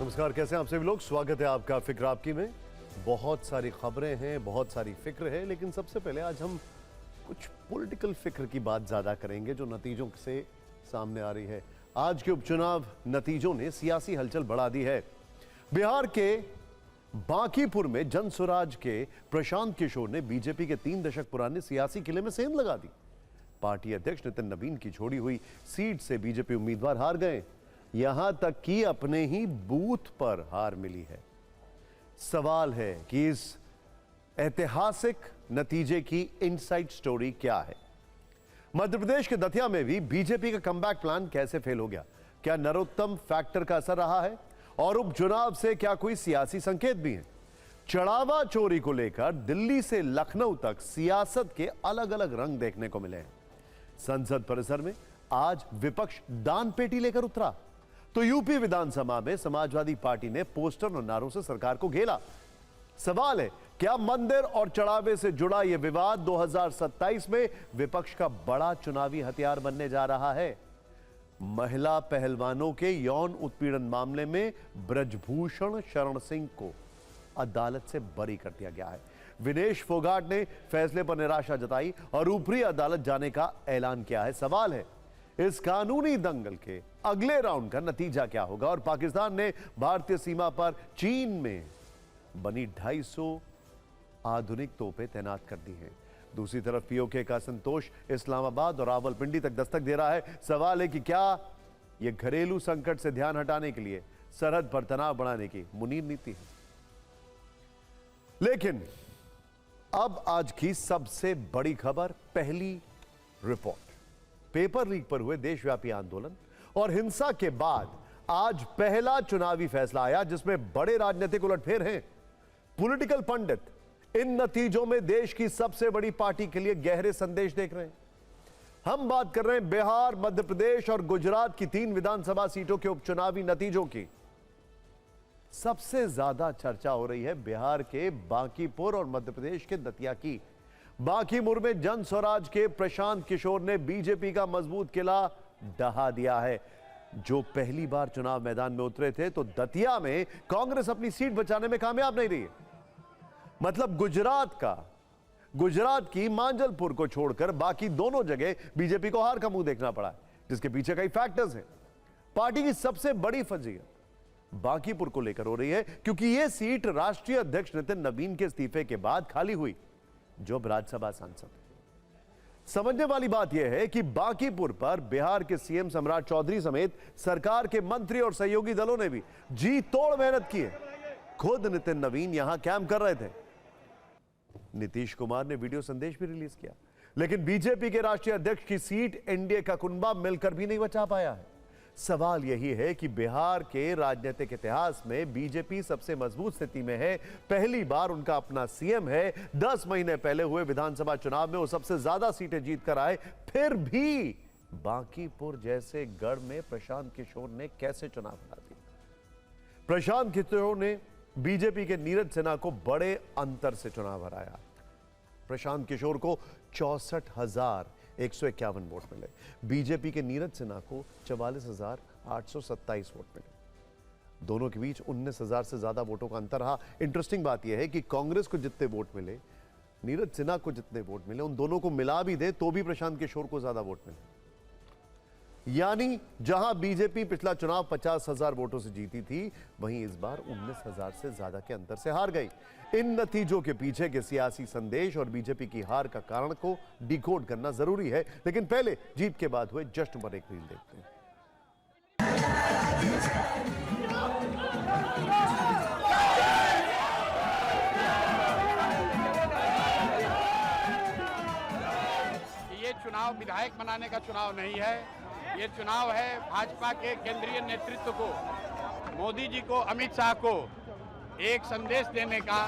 नमस्कार, कैसे हैं आप सभी लोग। स्वागत है आपका फिक्र आपकी में। बहुत सारी खबरें हैं, बहुत सारी फिक्र है, लेकिन सबसे पहले आज हम कुछ पॉलिटिकल फिक्र की बात ज्यादा करेंगे जो नतीजों से सामने आ रही है। आज के उपचुनाव नतीजों ने सियासी हलचल बढ़ा दी है। बिहार के बांकीपुर में जनसुराज के प्रशांत किशोर ने बीजेपी के 3 दशक पुराने सियासी किले में सेंध लगा दी। पार्टी अध्यक्ष नितिन नवीन की छोड़ी हुई सीट से बीजेपी उम्मीदवार हार गए, यहां तक कि अपने ही बूथ पर हार मिली है। सवाल है कि इस ऐतिहासिक नतीजे की इनसाइड स्टोरी क्या है। मध्य प्रदेश के दतिया में भी बीजेपी का कमबैक प्लान कैसे फेल हो गया? क्या नरोत्तम फैक्टर का असर रहा है? और उपचुनाव से क्या कोई सियासी संकेत भी है? चढ़ावा चोरी को लेकर दिल्ली से लखनऊ तक सियासत के अलग अलग रंग देखने को मिले हैं। संसद परिसर में आज विपक्ष दान पेटी लेकर उतरा तो यूपी विधानसभा में समाजवादी पार्टी ने पोस्टर और नारों से सरकार को घेरा। सवाल है, क्या मंदिर और चढ़ावे से जुड़ा यह विवाद 2027 में विपक्ष का बड़ा चुनावी हथियार बनने जा रहा है? महिला पहलवानों के यौन उत्पीड़न मामले में ब्रजभूषण शरण सिंह को अदालत से बरी कर दिया गया है। विनेश फोगाट ने फैसले पर निराशा जताई और ऊपरी अदालत जाने का ऐलान किया है। सवाल है, इस कानूनी दंगल के अगले राउंड का नतीजा क्या होगा? और पाकिस्तान ने भारतीय सीमा पर चीन में बनी 250 आधुनिक तोपें तैनात कर दी हैं। दूसरी तरफ पीओके का संतोष इस्लामाबाद और रावलपिंडी तक दस्तक दे रहा है। सवाल है कि क्या यह घरेलू संकट से ध्यान हटाने के लिए सरहद पर तनाव बढ़ाने की मुनीर नीति है? लेकिन अब आज की सबसे बड़ी खबर, पहली रिपोर्ट। पेपर लीक पर हुए देशव्यापी आंदोलन और हिंसा के बाद आज पहला चुनावी फैसला आया जिसमें बड़े राजनीतिक उलटफेर हैं। पॉलिटिकल पंडित इन नतीजों में देश की सबसे बड़ी पार्टी के लिए गहरे संदेश देख रहे हैं। हम बात कर रहे हैं बिहार, मध्य प्रदेश और गुजरात की 3 विधानसभा सीटों के उपचुनावी नतीजों की। सबसे ज्यादा चर्चा हो रही है बिहार के बांकीपुर और मध्य प्रदेश के दतिया की। बांकीपुर में जनस्वराज के प्रशांत किशोर ने बीजेपी का मजबूत किला ढहा दिया है। जो पहली बार चुनाव मैदान में उतरे थे तो दतिया में कांग्रेस अपनी सीट बचाने में कामयाब नहीं रही है। मतलब गुजरात की मांजलपुर को छोड़कर बाकी दोनों जगह बीजेपी को हार का मुंह देखना पड़ा है, जिसके पीछे कई फैक्टर्स हैं। पार्टी की सबसे बड़ी फजीहत बांकीपुर को लेकर हो रही है क्योंकि यह सीट राष्ट्रीय अध्यक्ष नितिन नवीन के इस्तीफे के बाद खाली हुई, जो राज्यसभा सांसद। समझने वाली बात यह है कि बांकीपुर पर बिहार के सीएम सम्राट चौधरी समेत सरकार के मंत्री और सहयोगी दलों ने भी जी तोड़ मेहनत की है। खुद नितिन नवीन यहां कैंप कर रहे थे। नीतीश कुमार ने वीडियो संदेश भी रिलीज किया, लेकिन बीजेपी के राष्ट्रीय अध्यक्ष की सीट एनडीए का कुनबा मिलकर भी नहीं बचा पाया है। सवाल यही है कि बिहार के राजनीतिक इतिहास में बीजेपी सबसे मजबूत स्थिति में है। पहली बार उनका अपना सीएम है। 10 महीने पहले हुए विधानसभा चुनाव में वो सबसे ज्यादा सीटें जीत कर आए, फिर भी बांकीपुर जैसे गढ़ में प्रशांत किशोर ने कैसे चुनाव हरा दिया? प्रशांत किशोर ने बीजेपी के नीरज सिन्हा को बड़े अंतर से चुनाव हराया। प्रशांत किशोर को 64,151 वोट मिले। बीजेपी के नीरज सिन्हा को 44,827 वोट मिले। दोनों के बीच 19,000 से ज्यादा वोटों का अंतर रहा। इंटरेस्टिंग बात यह है कि कांग्रेस को जितने वोट मिले, नीरज सिन्हा को जितने वोट मिले, उन दोनों को मिला भी दे तो भी प्रशांत किशोर को ज्यादा वोट मिले। यानी जहां बीजेपी पिछला चुनाव 50,000 वोटों से जीती थी, वहीं इस बार 19,000 से ज्यादा के अंतर से हार गई। इन नतीजों के पीछे के सियासी संदेश और बीजेपी की हार का कारण को डिकोड करना जरूरी है, लेकिन पहले जीत के बाद हुए जश्न पर एक रील देखते हैं। ये चुनाव विधायक बनाने का चुनाव नहीं है, ये चुनाव है भाजपा के केंद्रीय नेतृत्व को, मोदी जी को, अमित शाह को एक संदेश देने का।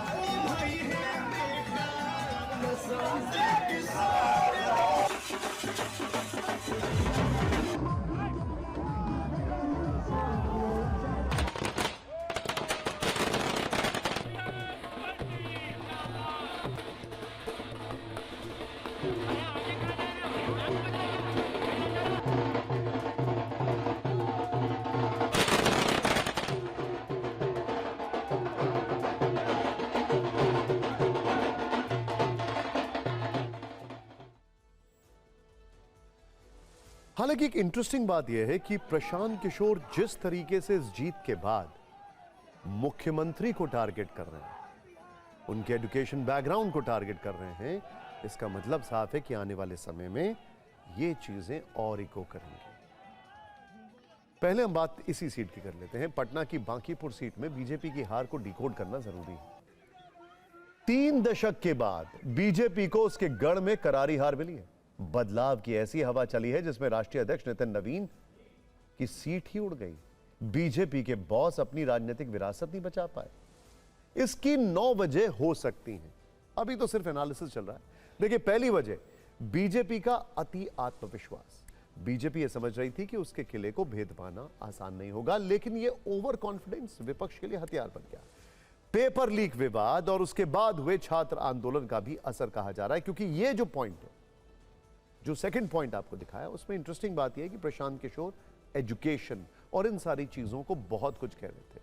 हालांकि एक इंटरेस्टिंग बात यह है कि प्रशांत किशोर जिस तरीके से इस जीत के बाद मुख्यमंत्री को टारगेट कर रहे हैं, उनके एजुकेशन बैकग्राउंड को टारगेट कर रहे हैं, इसका मतलब साफ है कि आने वाले समय में ये चीजें और इको करेंगी। पहले हम बात इसी सीट की कर लेते हैं। पटना की बांकीपुर सीट में बीजेपी की हार को डिकोड करना जरूरी है। 3 दशक के बाद बीजेपी को उसके गढ़ में करारी हार मिली है। बदलाव की ऐसी हवा चली है जिसमें राष्ट्रीय अध्यक्ष नितिन नवीन की सीट ही उड़ गई। बीजेपी के बॉस अपनी राजनीतिक विरासत नहीं बचा पाए। इसकी 9 वजह हो सकती हैं। अभी तो सिर्फ एनालिसिस चल रहा है। देखिए, पहली वजह बीजेपी का अति आत्मविश्वास। बीजेपी यह समझ रही थी कि उसके किले को भेद पाना आसान नहीं होगा, लेकिन यह ओवर कॉन्फिडेंस विपक्ष के लिए हथियार बन गया। पेपर लीक विवाद और उसके बाद हुए छात्र आंदोलन का भी असर कहा जा रहा है, क्योंकि यह जो पॉइंट है, जो सेकंड पॉइंट आपको दिखाया, उसमें इंटरेस्टिंग बात यह है कि प्रशांत किशोर एजुकेशन और इन सारी चीजों को बहुत कुछ कह रहे थे।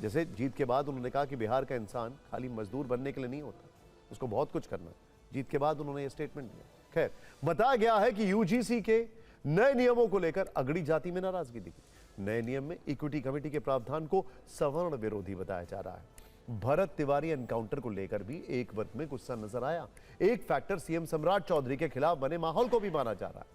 जैसे जीत के बाद उन्होंने कहा कि बिहार का इंसान खाली मजदूर बनने के लिए नहीं होता, उसको बहुत कुछ करना। जीत के बाद उन्होंने यह स्टेटमेंट दिया। खैर, बताया गया है कि यूजीसी के नए नियमों को लेकर अगड़ी जाति में नाराजगी दिखी। नए नियम में इक्विटी कमेटी के प्रावधान को सवर्ण विरोधी बताया जा रहा है। भरत तिवारी एनकाउंटर को लेकर भी एक वर्ग में गुस्सा नजर आया। एक फैक्टर सीएम सम्राट चौधरी के खिलाफ बने माहौल को भी माना जा रहा है।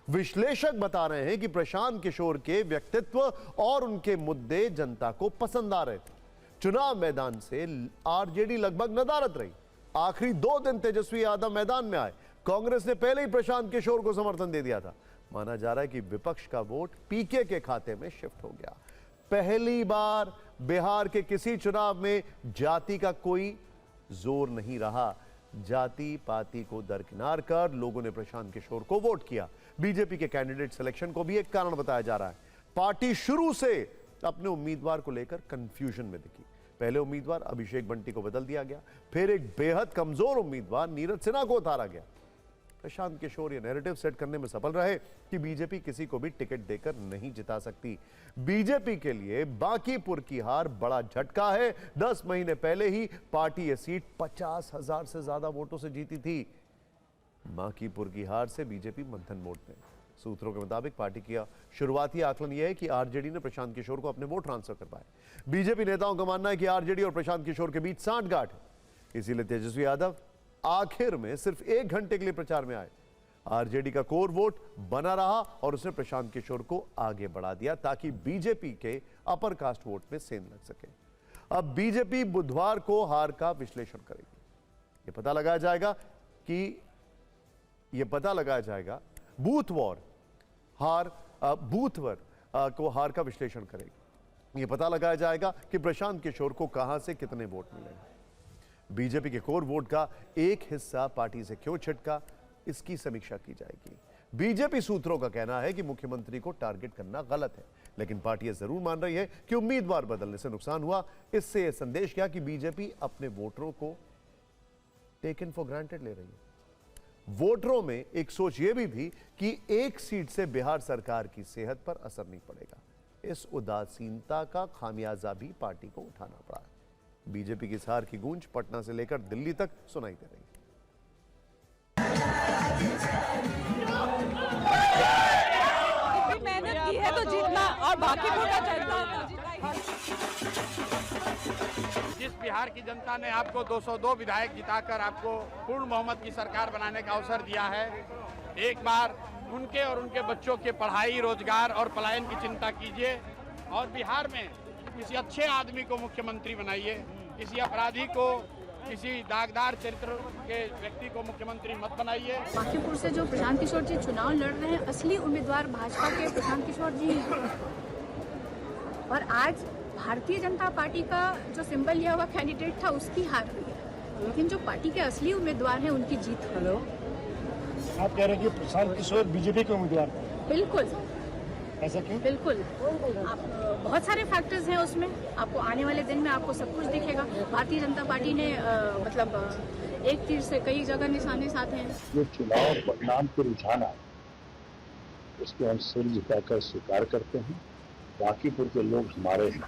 विश्लेषक बता रहे हैं कि प्रशांत किशोर के व्यक्तित्व और उनके मुद्दे जनता को पसंद आ रहे थे। चुनाव मैदान से आरजेडी लगभग नदारद रही। आखिरी 2 दिन तेजस्वी यादव मैदान में आए। कांग्रेस ने पहले ही प्रशांत किशोर को समर्थन दे दिया था। माना जा रहा है कि विपक्ष का वोट पीके के खाते में शिफ्ट हो गया। पहली बार बिहार के किसी चुनाव में जाति का कोई जोर नहीं रहा। जाति पाति को दरकिनार कर लोगों ने प्रशांत किशोर को वोट किया। बीजेपी के कैंडिडेट सिलेक्शन को भी एक कारण बताया जा रहा है। पार्टी शुरू से अपने उम्मीदवार को लेकर कंफ्यूजन में दिखी। पहले उम्मीदवार अभिषेक बंटी को बदल दिया गया, फिर एक बेहद कमजोर उम्मीदवार नीरज सिन्हा को उतारा गया। प्रशांत किशोर ये नैरेटिव सेट करने में सफल रहे कि बीजेपी किसी को भी टिकट देकर नहीं जिता सकती। बीजेपी के लिए बांकीपुर की हार बड़ा झटका है। 10 महीने पहले ही पार्टी ये सीट 50,000 से ज्यादा वोटों से जीती थी। बांकीपुर की हार से बीजेपी मंथन मोड में। सूत्रों के मुताबिक पार्टी का शुरुआती आकलन यह है कि आरजेडी ने प्रशांत किशोर को अपने वोट ट्रांसफर कर पाए। बीजेपी नेताओं का मानना है कि आरजेडी और प्रशांत किशोर के बीच सांठगांठ है, इसीलिए तेजस्वी यादव आखिर में सिर्फ 1 घंटे के लिए प्रचार में आए। आरजेडी का कोर वोट बना रहा और उसने प्रशांत किशोर को आगे बढ़ा दिया ताकि बीजेपी के अपर कास्ट वोट में सेंध लग सके। अब बीजेपी बुधवार को हार का विश्लेषण करेगी। यह पता लगाया जाएगा बूथवार को हार का विश्लेषण करेगी। यह पता लगाया जाएगा कि प्रशांत किशोर को कहां से कितने वोट मिले। बीजेपी के कोर वोट का एक हिस्सा पार्टी से क्यों छिटका, इसकी समीक्षा की जाएगी। बीजेपी सूत्रों का कहना है कि मुख्यमंत्री को टारगेट करना गलत है, लेकिन पार्टी यह जरूर मान रही है कि उम्मीदवार बदलने से नुकसान हुआ। इससे यह संदेश गया कि बीजेपी अपने वोटरों को टेकन फॉर ग्रांटेड ले रही है। वोटरों में एक सोच यह भी थी कि एक सीट से बिहार सरकार की सेहत पर असर नहीं पड़ेगा। इस उदासीनता का खामियाजा भी पार्टी को उठाना पड़ा है। बीजेपी की हार की गूंज पटना से लेकर दिल्ली तक सुनाई दे रही है। मेहनत की है तो जीतना और बाकी वोटा चलता। जिस बिहार की जनता ने आपको 202 विधायक जिताकर आपको पूर्ण बहुमत की सरकार बनाने का अवसर दिया है, एक बार उनके और उनके बच्चों के पढ़ाई, रोजगार और पलायन की चिंता कीजिए और बिहार में किसी अच्छे आदमी को मुख्यमंत्री बनाइए। किसी अपराधी को, किसी दागदार चरित्र के व्यक्ति को मुख्यमंत्री मत बनाइए। बांकीपुर से जो प्रशांत किशोर जी चुनाव लड़ रहे हैं, असली उम्मीदवार भाजपा के प्रशांत किशोर जी हैं। और आज भारतीय जनता पार्टी का जो सिंबल लिया हुआ कैंडिडेट था, उसकी हार हुई है, लेकिन जो पार्टी के असली उम्मीदवार हैं उनकी जीत हुई। हेलो, आप कह रहे हैं कि प्रशांत किशोर बीजेपी के उम्मीदवार थे? बिल्कुल। ऐसा क्यों? बिल्कुल, आप बहुत सारे फैक्टर्स हैं उसमें। आपको आने वाले दिन में आपको सब कुछ दिखेगा। भारतीय जनता पार्टी ने एक तीर से कई जगह निशाने साधे हैं। जो चुनाव परिणाम के रुझान आए, उसको हम सिर झुकाकर स्वीकार करते हैं। बांकीपुर के लोग हमारे हैं,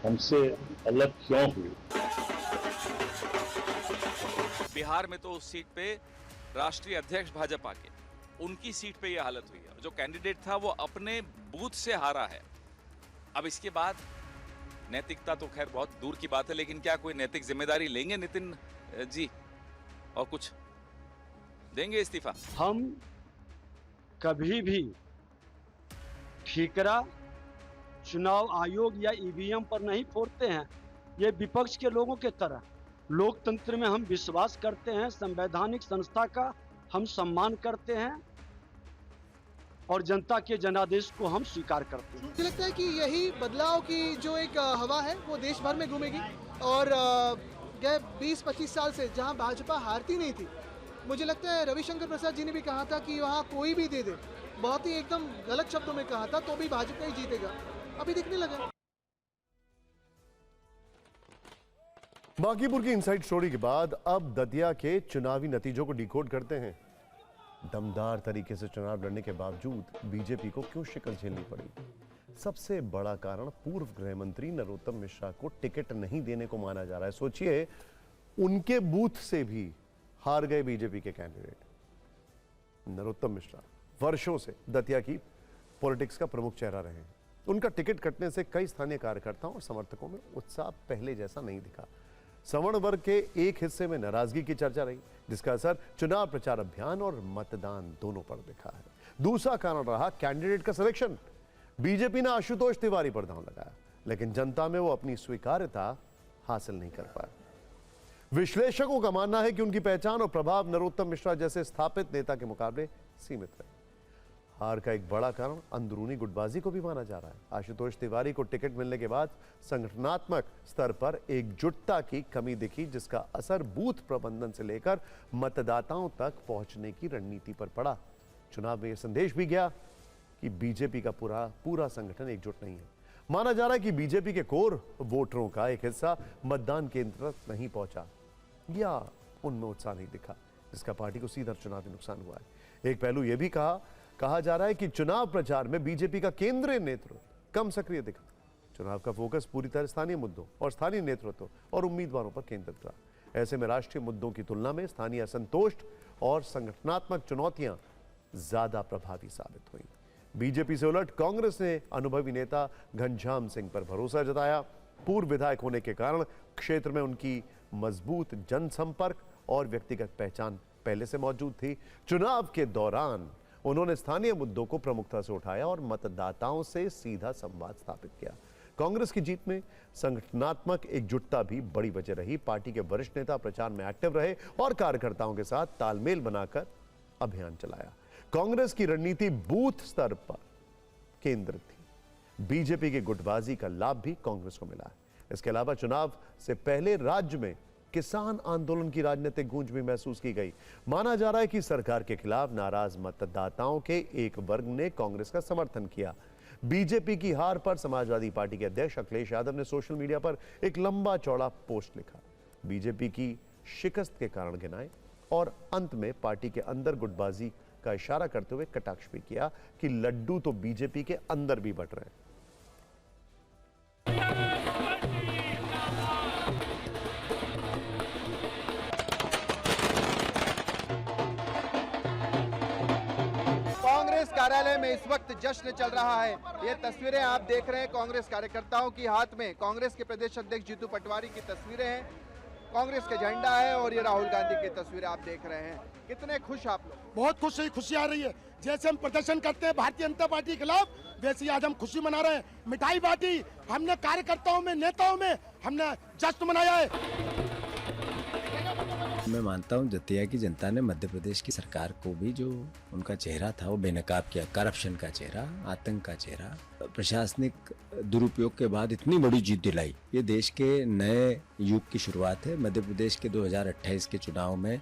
हमसे अलग क्यों हुए? बिहार में तो उस सीट पे राष्ट्रीय अध्यक्ष भाजपा के उनकी सीट पे ये हालत हुई है। जो कैंडिडेट था वो अपने बूथ से हारा है। अब इसके बाद नैतिकता तो खैर बहुत दूर की बात है, लेकिन क्या कोई नैतिक जिम्मेदारी लेंगे नितिन जी और कुछ देंगे इस्तीफा? हम कभी भी ठीकरा चुनाव आयोग या ईवीएम पर नहीं फोड़ते हैं। ये विपक्ष के लोगों के तरह लोकतंत्र में हम विश्वास करते हैं, संवैधानिक संस्था का हम सम्मान करते हैं और जनता के जनादेश को हम स्वीकार करते हैं। मुझे लगता है कि यही बदलाव की जो एक हवा है वो देश भर में घूमेगी और गए 20-25 साल से जहां भाजपा हारती नहीं थी, मुझे लगता है रविशंकर प्रसाद जी ने भी कहा था कि वहां कोई भी दे दे, बहुत ही एकदम गलत शब्दों में कहा था, तो भी भाजपा ही जीतेगा। अभी दिखने लगा। बांकीपुर की इनसाइड स्टोरी के बाद अब दतिया के चुनावी नतीजों को डिकोड करते हैं। दमदार तरीके से चुनाव लड़ने के बावजूद बीजेपी को क्यों शिकस्त झेलनी पड़ी? सबसे बड़ा कारण पूर्व गृह मंत्री नरोत्तम मिश्रा को टिकट नहीं देने को माना जा रहा है। सोचिए, उनके बूथ से भी हार गए बीजेपी के कैंडिडेट। नरोत्तम मिश्रा वर्षों से दतिया की पॉलिटिक्स का प्रमुख चेहरा रहे हैं। उनका टिकट कटने से कई स्थानीय कार्यकर्ताओं और समर्थकों में उत्साह पहले जैसा नहीं दिखा। सवर्ण वर्ग के एक हिस्से में नाराजगी की चर्चा रही, जिसका असर चुनाव प्रचार अभियान और मतदान दोनों पर दिखा है। दूसरा कारण रहा कैंडिडेट का सिलेक्शन। बीजेपी ने आशुतोष तिवारी पर दांव लगाया, लेकिन जनता में वो अपनी स्वीकार्यता हासिल नहीं कर पाया। विश्लेषकों का मानना है कि उनकी पहचान और प्रभाव नरोत्तम मिश्रा जैसे स्थापित नेता के मुकाबले सीमित रहे। हार का एक बड़ा कारण अंदरूनी गुटबाजी को भी माना जा रहा है। आशुतोष तिवारी को टिकट मिलने के बाद संगठनात्मक स्तर पर एकजुटता की कमी दिखी, जिसका असर बूथ प्रबंधन से लेकर मतदाताओं तक पहुंचने की रणनीति पर पड़ा। चुनाव में यह संदेश भी गया कि बीजेपी का पूरा संगठन एकजुट नहीं है। माना जा रहा है कि बीजेपी के कोर वोटरों का एक हिस्सा मतदान केंद्र तक नहीं पहुंचा या उनमें उत्साह नहीं दिखा, जिसका पार्टी को सीधा चुनावी नुकसान हुआ है। एक पहलू यह भी कहा जा रहा है कि चुनाव प्रचार में बीजेपी का केंद्रीय नेतृत्व कम सक्रिय दिखा। चुनाव का फोकस पूरी तरह स्थानीय मुद्दों और स्थानीय नेतृत्व और उम्मीदवारों पर केंद्रित रहा। ऐसे में राष्ट्रीय मुद्दों की तुलना में स्थानीय असंतोष और संगठनात्मक चुनौतियां ज्यादा प्रभावी साबित हुई। बीजेपी से उलट कांग्रेस ने अनुभवी नेता घनश्याम सिंह पर भरोसा जताया। पूर्व विधायक होने के कारण क्षेत्र में उनकी मजबूत जनसंपर्क और व्यक्तिगत पहचान पहले से मौजूद थी। चुनाव के दौरान उन्होंने स्थानीय मुद्दों को प्रमुखता से उठाया और मतदाताओं से सीधा संवाद स्थापित किया। कांग्रेस की जीत में संगठनात्मक एकजुटता भी बड़ी वजह रही। पार्टी के वरिष्ठ नेता प्रचार में एक्टिव रहे और कार्यकर्ताओं के साथ तालमेल बनाकर अभियान चलाया। कांग्रेस की रणनीति बूथ स्तर पर केंद्रित थी। बीजेपी की गुटबाजी का लाभ भी कांग्रेस को मिला है। इसके अलावा चुनाव से पहले राज्य में किसान आंदोलन की राजनीतिक गूंज भी महसूस की गई। माना जा रहा है कि सरकार के खिलाफ नाराज मतदाताओं के एक वर्ग ने कांग्रेस का समर्थन किया। बीजेपी की हार पर समाजवादी पार्टी के अध्यक्ष अखिलेश यादव ने सोशल मीडिया पर एक लंबा चौड़ा पोस्ट लिखा, बीजेपी की शिकस्त के कारण गिनाए और अंत में पार्टी के अंदर गुटबाजी का इशारा करते हुए कटाक्ष भी किया कि लड्डू तो बीजेपी के अंदर भी बंट रहे हैं। कांग्रेस कार्यालय में इस वक्त जश्न चल रहा है। ये तस्वीरें आप देख रहे हैं कांग्रेस कार्यकर्ताओं की, हाथ में कांग्रेस के प्रदेश अध्यक्ष जीतू पटवारी की तस्वीरें हैं, कांग्रेस का झंडा है और ये राहुल गांधी की तस्वीरें आप देख रहे हैं। कितने खुश आप लोग? बहुत खुशी आ रही है। जैसे हम प्रदर्शन करते हैं भारतीय जनता पार्टी के खिलाफ, वैसे आज हम खुशी मना रहे हैं। मिठाई बांटी हमने, कार्यकर्ताओं में, नेताओं में हमने जश्न मनाया है। मैं मानता हूं दतिया की जनता ने मध्य प्रदेश की सरकार को भी जो उनका चेहरा था वो बेनकाब किया। करप्शन का चेहरा, आतंक का चेहरा, प्रशासनिक दुरुपयोग के बाद इतनी बड़ी जीत दिलाई। ये देश के नए युग की शुरुआत है। मध्य प्रदेश के 2028 के चुनाव में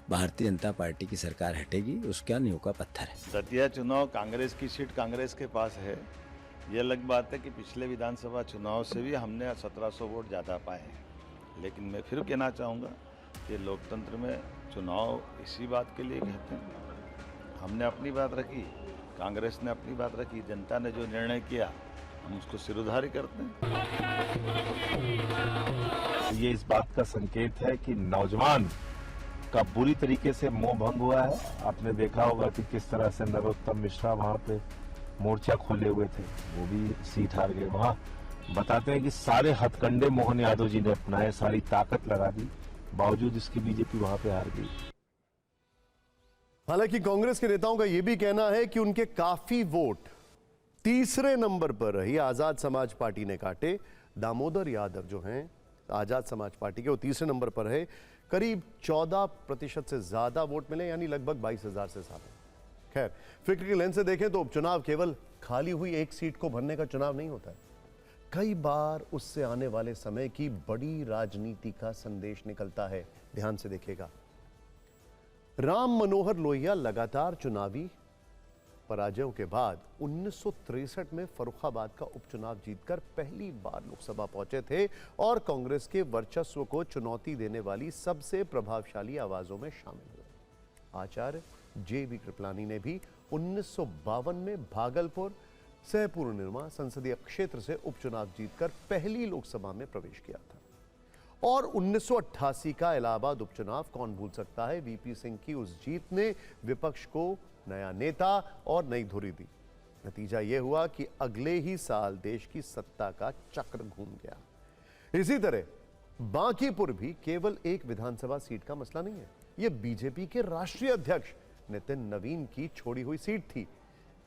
भारतीय जनता पार्टी की सरकार हटेगी, उसका नींव का पत्थर है। दतिया चुनाव कांग्रेस की सीट कांग्रेस के पास है। ये अलग बात है कि पिछले विधानसभा चुनाव से भी हमने 1700 वोट ज़्यादा पाए हैं। लेकिन मैं फिर कहना चाहूँगा कि लोकतंत्र में चुनाव इसी बात के लिए कहते हैं। हमने अपनी बात रखी, कांग्रेस ने अपनी बात रखी, जनता ने जो निर्णय किया हम उसको सिरोधारी करते हैं। ये इस बात का संकेत है कि नौजवान का बुरी तरीके से मोह भंग हुआ है। आपने देखा होगा कि किस तरह से नरोत्तम मिश्रा वहां पे मोर्चा खोले हुए थे, वो भी सीट हार गए। वहां बताते हैं कि सारे हथकंडे मोहन यादव जी ने अपनाए, सारी ताकत लगा दी, बावजूद इसकी बीजेपी वहां पे हार गई। हालांकि कांग्रेस के नेताओं का यह भी कहना है कि उनके काफी वोट तीसरे नंबर पर रही आजाद समाज पार्टी ने काटे। दामोदर यादव जो हैं आजाद समाज पार्टी के, वो तीसरे नंबर पर है। करीब 14% से ज्यादा वोट मिले, यानी लगभग 22,000 से ज्यादा। खैर, फिक्र के लेंस से देखें तो उपचुनाव केवल खाली हुई एक सीट को भरने का चुनाव नहीं होता है। कई बार उससे आने वाले समय की बड़ी राजनीति का संदेश निकलता है। ध्यान से देखिएगा। राम मनोहर लोहिया लगातार चुनावी पराजयों के बाद 1963 में फर्रुखाबाद का उपचुनाव जीतकर पहली बार लोकसभा पहुंचे थे और कांग्रेस के वर्चस्व को चुनौती देने वाली सबसे प्रभावशाली आवाजों में शामिल हुए। आचार्य जे.बी. कृपलानी ने भी 1952 में भागलपुर सहपूर्ण निर्मा संसदीय क्षेत्र से उपचुनाव जीतकर पहली लोकसभा में प्रवेश किया था। और 1988 का इलाहाबाद उपचुनाव कौन भूल सकता है। वीपी सिंह की उस जीत ने विपक्ष को नया नेता और नई धुरी दी। नतीजा यह हुआ कि अगले ही साल देश की सत्ता का चक्र घूम गया। इसी तरह बांकीपुर भी केवल एक विधानसभा सीट का मसला नहीं है। यह बीजेपी के राष्ट्रीय अध्यक्ष नितिन नवीन की छोड़ी हुई सीट थी।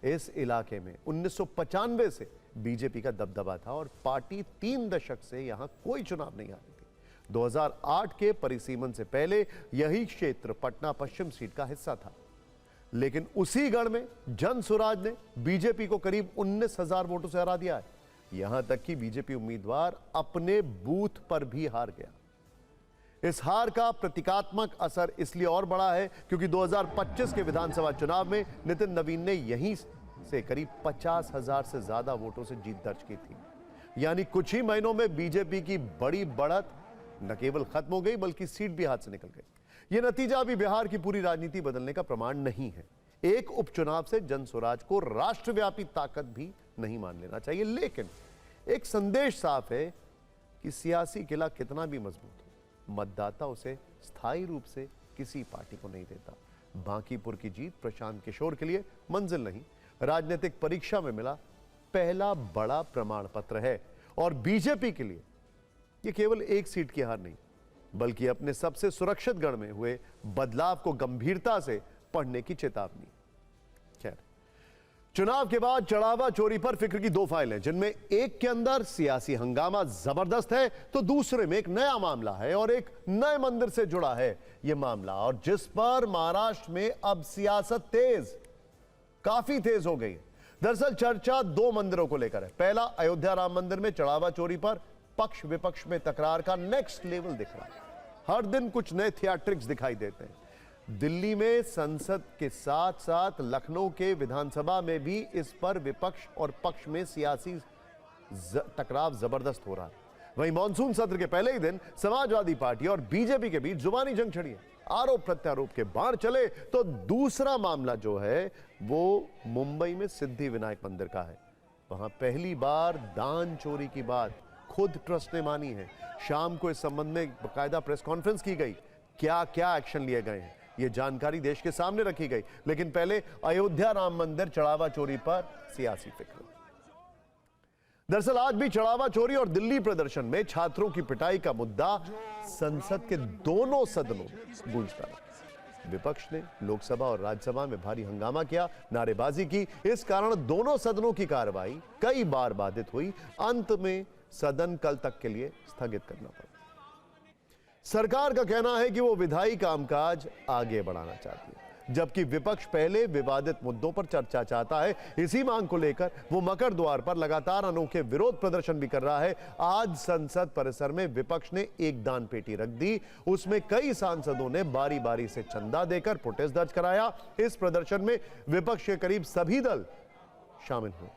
इस इलाके में 1995 से बीजेपी का दबदबा था और पार्टी 3 दशक से यहां कोई चुनाव नहीं हारी थी। 2008 के परिसीमन से पहले यही क्षेत्र पटना पश्चिम सीट का हिस्सा था, लेकिन उसी गढ़ में जन स्वराज ने बीजेपी को करीब 19,000 वोटों से हरा दिया है। यहां तक कि बीजेपी उम्मीदवार अपने बूथ पर भी हार गया। इस हार का प्रतीकात्मक असर इसलिए और बड़ा है क्योंकि 2025 के विधानसभा चुनाव में नितिन नवीन ने यहीं से करीब 50,000 से ज्यादा वोटों से जीत दर्ज की थी। यानी कुछ ही महीनों में बीजेपी की बड़ी बढ़त न केवल खत्म हो गई बल्कि सीट भी हाथ से निकल गई। यह नतीजा अभी बिहार की पूरी राजनीति बदलने का प्रमाण नहीं है। एक उपचुनाव से जन स्वराज को राष्ट्रव्यापी ताकत भी नहीं मान लेना चाहिए, लेकिन एक संदेश साफ है कि सियासी किला कितना भी मजबूत हो, मतदाता उसे स्थायी रूप से किसी पार्टी को नहीं देता। बांकीपुर की जीत प्रशांत किशोर के लिए मंजिल नहीं, राजनीतिक परीक्षा में मिला पहला बड़ा प्रमाण पत्र है। और बीजेपी के लिए यह केवल एक सीट की हार नहीं, बल्कि अपने सबसे सुरक्षित गढ़ में हुए बदलाव को गंभीरता से पढ़ने की चेतावनी। खैर, चुनाव के बाद चढ़ावा चोरी पर फिक्र की 2 फाइलें, जिनमें एक के अंदर सियासी हंगामा जबरदस्त है तो दूसरे में एक नया मामला है और एक नए मंदिर से जुड़ा है यह मामला, और जिस पर महाराष्ट्र में अब सियासत काफी तेज हो गई। दरअसल चर्चा 2 मंदिरों को लेकर है। पहला, अयोध्या राम मंदिर में चढ़ावा चोरी पर पक्ष विपक्ष में तकरार का नेक्स्ट लेवल दिख रहा है। हर दिन कुछ नए थिएट्रिक्स दिखाई देते हैं। दिल्ली में संसद के साथ साथ लखनऊ के विधानसभा में भी इस पर विपक्ष और पक्ष में सियासी टकराव जबरदस्त हो रहा है। वहीं मॉनसून सत्र के पहले ही दिन समाजवादी पार्टी और बीजेपी के बीच जुबानी जंग छिड़ी है। आरोप प्रत्यारोप के बाण चले तो दूसरा मामला जो है वो मुंबई में सिद्धि विनायक मंदिर का है। वहां पहली बार दान चोरी की बात खुद ट्रस्ट ने मानी है। शाम को इस संबंध में बाकायदा प्रेस कॉन्फ्रेंस की गई। क्या क्या एक्शन लिए गए हैं ये जानकारी देश के सामने रखी गई। लेकिन पहले अयोध्या राम मंदिर चढ़ावा चोरी पर सियासी फिक्र। दरअसल आज भी चढ़ावा चोरी और दिल्ली प्रदर्शन में छात्रों की पिटाई का मुद्दा संसद के दोनों सदनों में गूंजता रहा। विपक्ष ने लोकसभा और राज्यसभा में भारी हंगामा किया, नारेबाजी की। इस कारण दोनों सदनों की कार्रवाई कई बार बाधित हुई। अंत में सदन कल तक के लिए स्थगित करना पड़ा। सरकार का कहना है कि वो विधायी कामकाज आगे बढ़ाना चाहती है, जबकि विपक्ष पहले विवादित मुद्दों पर चर्चा चाहता है। इसी मांग को लेकर वो मकर द्वार पर लगातार अनोखे विरोध प्रदर्शन भी कर रहा है। आज संसद परिसर में विपक्ष ने एक दान पेटी रख दी। उसमें कई सांसदों ने बारी बारी से चंदा देकर प्रोटेस्ट दर्ज कराया। इस प्रदर्शन में विपक्ष के करीब सभी दल शामिल हुए।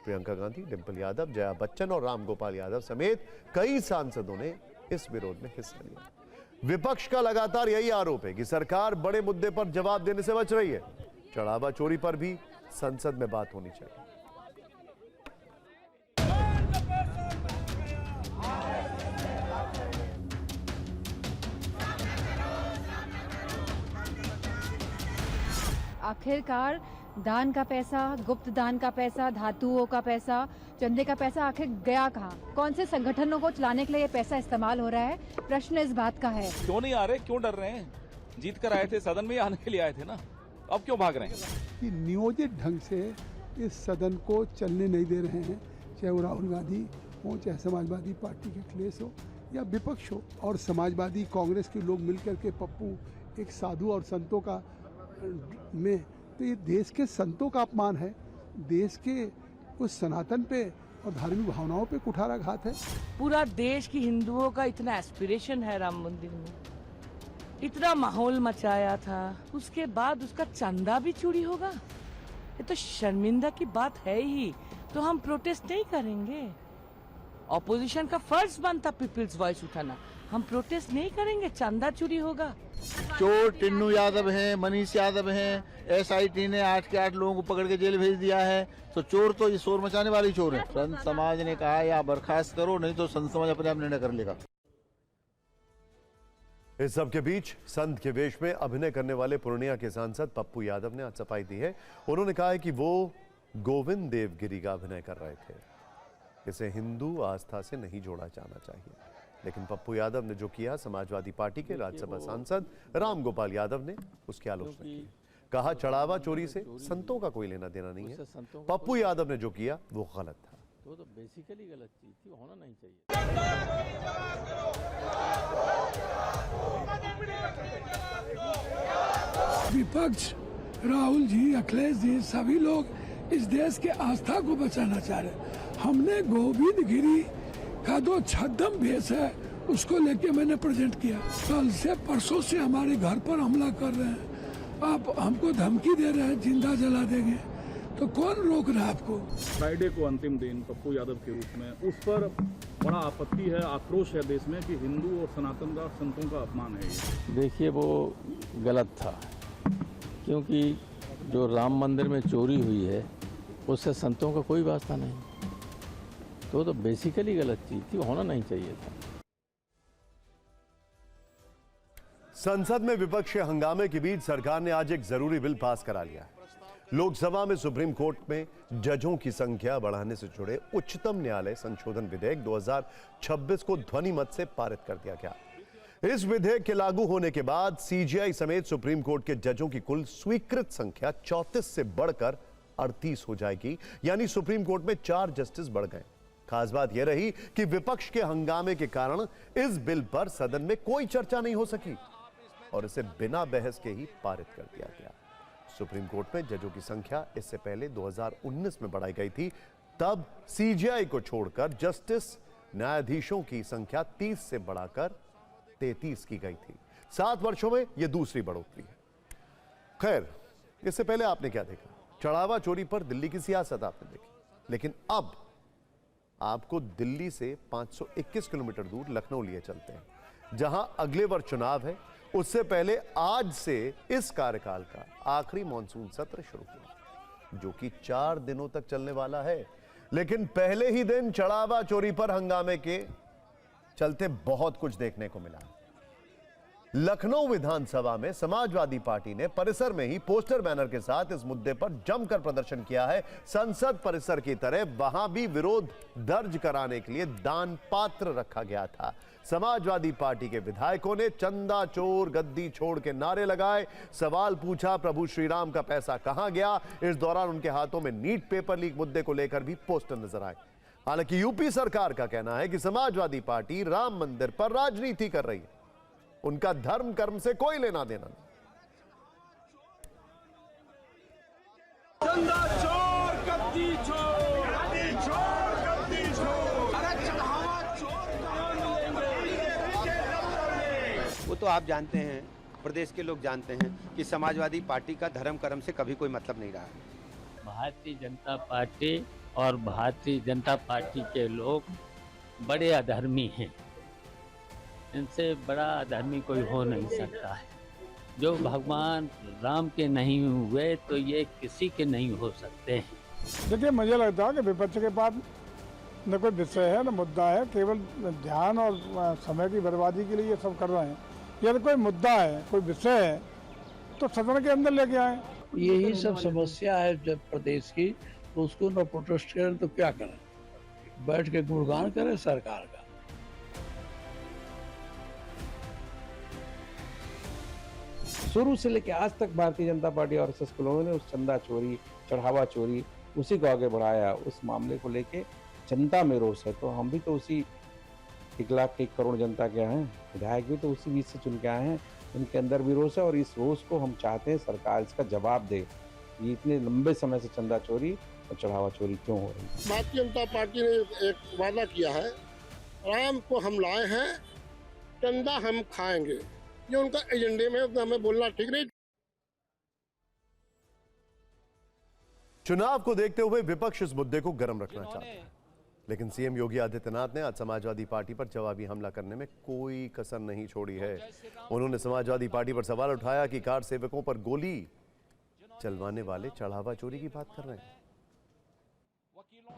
प्रियंका गांधी, डिंपल यादव, जया बच्चन और रामगोपाल यादव समेत कई सांसदों ने इस विरोध में हिस्सा लिया। विपक्ष का लगातार यही आरोप है कि सरकार बड़े मुद्दे पर जवाब देने से बच रही है। चढ़ावा चोरी पर भी संसद में बात होनी चाहिए। आखिरकार दान का पैसा, गुप्त दान का पैसा, धातुओं का पैसा, चंदे का पैसा आखिर गया कहाँ? कौन से संगठनों को चलाने के लिए ये पैसा इस्तेमाल हो रहा है? प्रश्न इस बात का है। क्यों नहीं आ रहे, क्यों डर रहे हैं? जीत कर आए थे, सदन में आने के लिए आए थे ना, अब क्यों भाग रहे हैं? कि नियोजित ढंग से इस सदन को चलने नहीं दे रहे हैं, चाहे वो राहुल गांधी हो, चाहे समाजवादी पार्टी के अखिलेश हो या विपक्ष हो। और समाजवादी कांग्रेस के लोग मिलकर के पप्पू एक साधु और संतों का में, तो ये देश के संतों का अपमान है, देश के उस सनातन पे और धार्मिक भावनाओं पे कुठाराघात है। पूरा देश की हिंदुओं का इतना एस्पिरेशन है राम मंदिर में, इतना माहौल मचाया था, उसके बाद उसका चंदा भी चोरी होगा, ये तो शर्मिंदा की बात है ही। तो हम प्रोटेस्ट नहीं करेंगे, ऑपोजिशन का फर्ज बनता पीपल्स वॉइस उठाना, हम प्रोटेस्ट नहीं करेंगे, चंदा चोरी होगा। चोर टिन्नू यादव हैं, मनीष यादव हैं, SIT ने 8 के 8 लोगों को पकड़ के जेल भेज दिया है, तो चोर तो ये शोर मचाने वाले चोर हैं। संत समाज ने कहा या बर्खास्त करो, नहीं तो संत समाज अपने आप निर्णय कर लेगा। इस सब के बीच संत के वेश में अभिनय करने वाले पूर्णिया के सांसद पप्पू यादव ने आज सफाई दी है। उन्होंने कहा है कि वो गोविंद देवगिरी का अभिनय कर रहे थे, इसे हिंदू आस्था से नहीं जोड़ा जाना चाहिए। लेकिन पप्पू यादव ने जो किया, समाजवादी पार्टी के राज्यसभा सांसद राम गोपाल यादव ने उसकी आलोचना की। कहा चढ़ावा चोरी से संतों का कोई लेना देना नहीं है, पप्पू यादव ने जो किया वो गलत था। तो बेसिकली गलत चीज थी, होना नहीं चाहिए। विपक्ष, राहुल जी, अखिलेश जी, सभी लोग इस देश के आस्था को बचाना चाह रहे। हमने गोविंद गिरी का जो छद्म भेष है उसको लेके मैंने प्रेजेंट किया। कल से परसों से हमारे घर पर हमला कर रहे हैं, आप हमको धमकी दे रहे हैं जिंदा जला देंगे, तो कौन रोक रहा है आपको? फ्राइडे को अंतिम दिन पप्पू यादव के रूप में उस पर बड़ा आपत्ति है, आक्रोश है देश में कि हिंदू और सनातन का, संतों का अपमान है ये। देखिए वो गलत था, क्योंकि जो राम मंदिर में चोरी हुई है उससे संतों का कोई वास्ता नहीं, तो बेसिकली गलत चीज थी, होना नहीं चाहिए था। संसद में विपक्ष के हंगामे के बीच सरकार ने आज एक जरूरी बिल पास करा लिया है। लोकसभा में सुप्रीम कोर्ट में जजों की संख्या बढ़ाने से जुड़े उच्चतम न्यायालय संशोधन विधेयक 2026 को ध्वनि मत से पारित कर दिया गया। इस विधेयक के लागू होने के बाद CJI समेत सुप्रीम कोर्ट के जजों की कुल स्वीकृत संख्या 34 से बढ़कर 38 हो जाएगी, यानी सुप्रीम कोर्ट में 4 जस्टिस बढ़ गए। खास बात यह रही कि विपक्ष के हंगामे के कारण इस बिल पर सदन में कोई चर्चा नहीं हो सकी और इसे बिना बहस के ही पारित कर दिया गया। सुप्रीम कोर्ट में जजों की संख्या इससे पहले 2019 में बढ़ाई गई थी, तब CJI को छोड़कर जस्टिस न्यायाधीशों की संख्या 30 से बढ़ाकर 33 की गई थी। 7 वर्षों में यह दूसरी बढ़ोतरी है। खैर, इससे पहले आपने क्या देखा? चढ़ावा चोरी पर दिल्ली की सियासत आपने देखी, लेकिन अब आपको दिल्ली से 521 किलोमीटर दूर लखनऊ लिए चलते हैं, जहां अगले वर्ष चुनाव है। उससे पहले आज से इस कार्यकाल का आखिरी मॉनसून सत्र शुरू हुआ, जो कि 4 दिनों तक चलने वाला है। लेकिन पहले ही दिन चढ़ावा चोरी पर हंगामे के चलते बहुत कुछ देखने को मिला। लखनऊ विधानसभा में समाजवादी पार्टी ने परिसर में ही पोस्टर बैनर के साथ इस मुद्दे पर जमकर प्रदर्शन किया है। संसद परिसर की तरह वहां भी विरोध दर्ज कराने के लिए दान पात्र रखा गया था। समाजवादी पार्टी के विधायकों ने चंदा चोर गद्दी छोड़ के नारे लगाए, सवाल पूछा प्रभु श्री राम का पैसा कहां गया। इस दौरान उनके हाथों में नीट पेपर लीक मुद्दे को लेकर भी पोस्टर नजर आए। हालांकि यूपी सरकार का कहना है कि समाजवादी पार्टी राम मंदिर पर राजनीति कर रही है, उनका धर्म कर्म से कोई लेना देना नहीं। चंदा चोर गद्दी चोर, गद्दी चोर, गद्दी चोर, अरे चढ़ावा चोर वो तो आप जानते हैं, प्रदेश के लोग जानते हैं कि समाजवादी पार्टी का धर्म कर्म से कभी कोई मतलब नहीं रहा। भारतीय जनता पार्टी और भारतीय जनता पार्टी के लोग बड़े अधर्मी हैं, इनसे बड़ा अधर्मी कोई हो नहीं सकता है। जो भगवान राम के नहीं हुए तो ये किसी के नहीं हो सकते हैं। देखिए, मुझे लगता है कि विपक्ष के पास न कोई विषय है न मुद्दा है, केवल ध्यान और समय की बर्बादी के लिए ये सब कर रहे हैं। यदि कोई मुद्दा है, कोई विषय है, तो सदन के अंदर लेके आए। यही सब समस्या है जब प्रदेश की, तो उसको न प्रोटेस्ट करें तो क्या करें, बैठ के गुणगान करें सरकार का। शुरू से लेकर आज तक भारतीय जनता पार्टी और RSS के लोगों ने उस चंदा चोरी, चढ़ावा चोरी, उसी को आगे बढ़ाया। उस मामले को लेके जनता में रोष है, तो हम भी तो उसी 1 लाख 1 करोड़ जनता के हैं, विधायक भी तो उसी बीच से चुन के आए हैं, उनके अंदर भी रोष है और इस रोष को हम चाहते हैं सरकार इसका जवाब दे। ये इतने लंबे समय से चंदा चोरी और चढ़ावा चोरी क्यों हो रही है? भारतीय जनता पार्टी ने एक वादा किया है, राम को हम लाए हैं, चंदा हम खाएंगे। ये उनका एजेंडे में, तो हमें बोलना ठीक नहीं। चुनाव को देखते हुए विपक्ष इस मुद्दे को गर्म रखना चाहता है, लेकिन सीएम योगी आदित्यनाथ ने आज समाजवादी पार्टी पर जवाबी हमला करने में कोई कसर नहीं छोड़ी है। उन्होंने समाजवादी पार्टी पर सवाल उठाया कि कार सेवकों पर गोली चलवाने वाले चढ़ावा चोरी की बात कर रहे हैं।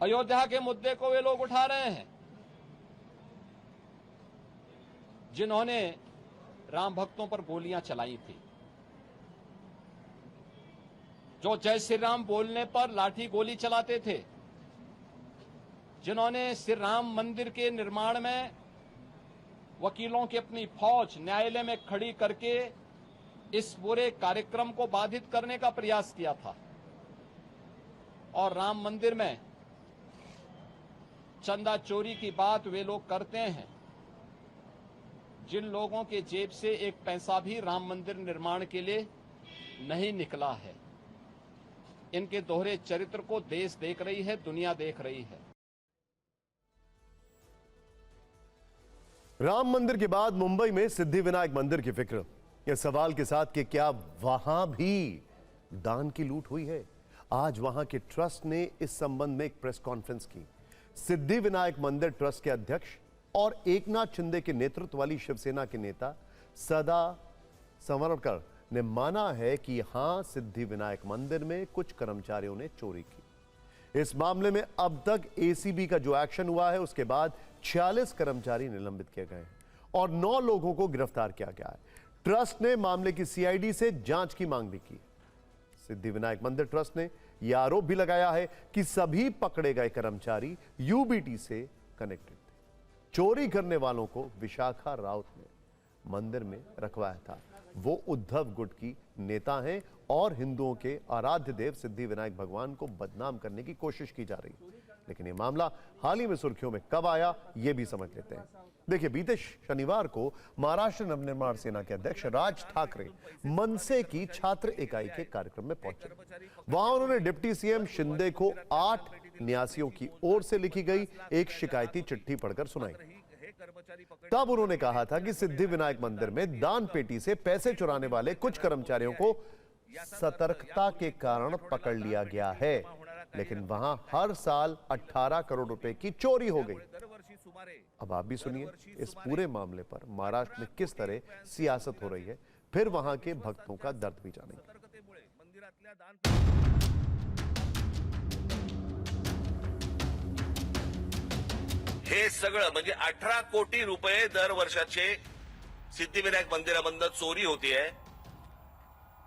अयोध्या के मुद्दे को वे लोग उठा रहे हैं जिन्होंने राम भक्तों पर गोलियां चलाई थी, जो जय श्री राम बोलने पर लाठी गोली चलाते थे, जिन्होंने श्री राम मंदिर के निर्माण में वकीलों की अपनी फौज न्यायालय में खड़ी करके इस पूरे कार्यक्रम को बाधित करने का प्रयास किया था, और राम मंदिर में चंदा चोरी की बात वे लोग करते हैं जिन लोगों के जेब से एक पैसा भी राम मंदिर निर्माण के लिए नहीं निकला है। इनके दोहरे चरित्र को देश देख रही है, दुनिया देख रही है। राम मंदिर के बाद मुंबई में सिद्धिविनायक मंदिर की फिक्र, इस सवाल के साथ कि क्या वहां भी दान की लूट हुई है। आज वहां के ट्रस्ट ने इस संबंध में एक प्रेस कॉन्फ्रेंस की। सिद्धिविनायक मंदिर ट्रस्ट के अध्यक्ष और एकनाथ शिंदे के नेतृत्व वाली शिवसेना के नेता सदा संवरकर ने माना है कि हां, सिद्धिविनायक मंदिर में कुछ कर्मचारियों ने चोरी की। इस मामले में अब तक एसीबी का जो एक्शन हुआ है, उसके बाद 46 कर्मचारी निलंबित किए गए हैं और 9 लोगों को गिरफ्तार किया गया है। ट्रस्ट ने मामले की सीआईडी से जांच की मांग भी की। सिद्धिविनायक मंदिर ट्रस्ट ने यह आरोप भी लगाया है कि सभी पकड़े गए कर्मचारी यूबीटी से कनेक्टेड थे। चोरी करने वालों को विशाखा राउत ने मंदिर में रखवाया था। वो उद्धव गुट की नेता हैं और हिंदुओं के आराध्य देव सिद्धिविनायक भगवान को बदनाम करने की कोशिश की जा रही है। लेकिन ये मामला हाल ही में सुर्खियों में कब आया, ये भी समझ लेते हैं। देखिए, बीते शनिवार को महाराष्ट्र नवनिर्माण सेना के अध्यक्ष राज ठाकरे मनसे की छात्र इकाई के कार्यक्रम में पहुंचे। वहां उन्होंने डिप्टी सीएम शिंदे को 8 न्यासियों की ओर से लिखी गई एक शिकायती चिट्ठी पढ़कर सुनाई। तब उन्होंने कहा था कि सिद्धिविनायक मंदिर में दान पेटी से पैसे चुराने वाले कुछ कर्मचारियों को सतर्कता के कारण पकड़ लिया गया है, लेकिन वहां हर साल 18 करोड़ रुपए की चोरी हो गई। अब आप भी सुनिए इस पूरे मामले पर महाराष्ट्र में किस तरह सियासत हो रही है, फिर वहां के भक्तों का दर्द भी जानेंगे। हे सगळं म्हणजे 18 कोटी रुपये दरवर्षाचे सिद्धिविनायक मंदिरामधून चोरी होतीये।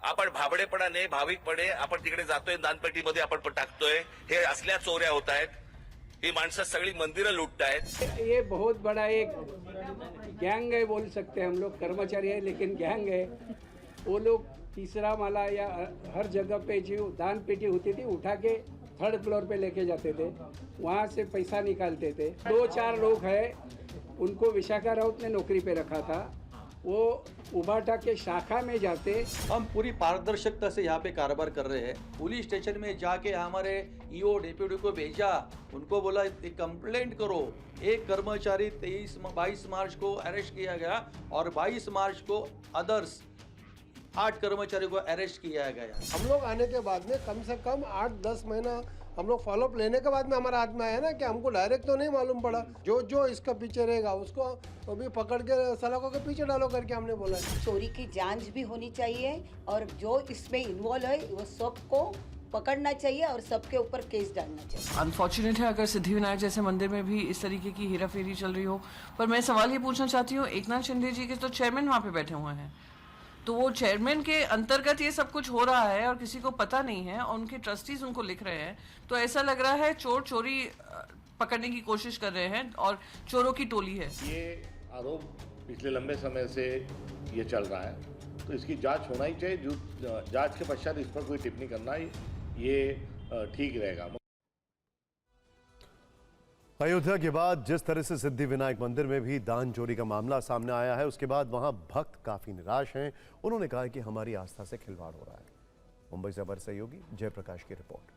आपण भाबडेपणाने, भाविकपणे आपण तिकडे जातोय, दानपेटीमध्ये आपण टाकतोय, हे असल्या चोऱ्या होत आहेत। ही माणसं सगळी मंदिरं लुटतायत। ये बहुत बड़ा एक गैंग है बोल सकते हैं हम लोग, कर्मचारी है लेकिन गैंग है। वो लोग तीसरा माला या हर जगह पे जो दान पेटी होती थी उठा के 3rd फ्लोर पे लेके जाते थे, वहाँ से पैसा निकालते थे। 2-4 लोग हैं, उनको विशाखा राउत ने नौकरी पे रखा था। वो उबाटा के शाखा में जाते। हम पूरी पारदर्शिता से यहाँ पे कारोबार कर रहे हैं। पुलिस स्टेशन में जाके हमारे ईओ डेप्यूटी को भेजा, उनको बोला एक कंप्लेंट करो। एक कर्मचारी 22 मार्च को अरेस्ट किया गया और 22 मार्च को अदर्स 8 कर्मचारियों को अरेस्ट किया गया। हम लोग आने के बाद में कम से कम 8-10 महीना हम लोग फॉलोअप लेने के बाद में हमारा हाथ में आया ना कि हमको डायरेक्ट तो नहीं मालूम पड़ा। जो इसका पीछे रहेगा उसको अभी पकड़ के सलाखों के पीछे डालो करके हमने बोला। चोरी की जांच भी होनी चाहिए और जो इसमें इन्वॉल्व है वो सबको पकड़ना चाहिए और सबके ऊपर केस डालना चाहिए। अनफॉर्चुनेट है अगर सिद्धिविनायक जैसे मंदिर में भी इस तरीके की हेराफेरी चल रही हो। पर मैं सवाल ये पूछना चाहती हूँ, एकनाथ शिंदे जी के तो चेयरमैन वहाँ पे बैठे हुए हैं, तो वो चेयरमैन के अंतर्गत ये सब कुछ हो रहा है और किसी को पता नहीं है और उनके ट्रस्टीज उनको लिख रहे हैं, तो ऐसा लग रहा है चोर चोरी पकड़ने की कोशिश कर रहे हैं और चोरों की टोली है। ये आरोप पिछले लंबे समय से ये चल रहा है, तो इसकी जांच होना ही चाहिए। जो जांच के पश्चात इस पर कोई टिप्पणी करना ये ठीक रहेगा। अयोध्या के बाद जिस तरह से सिद्धि विनायक मंदिर में भी दान चोरी का मामला सामने आया है, उसके बाद वहां भक्त काफी निराश हैं। उन्होंने कहा कि हमारी आस्था से खिलवाड़ हो रहा है। मुंबई से हमारे सहयोगी जयप्रकाश की रिपोर्ट।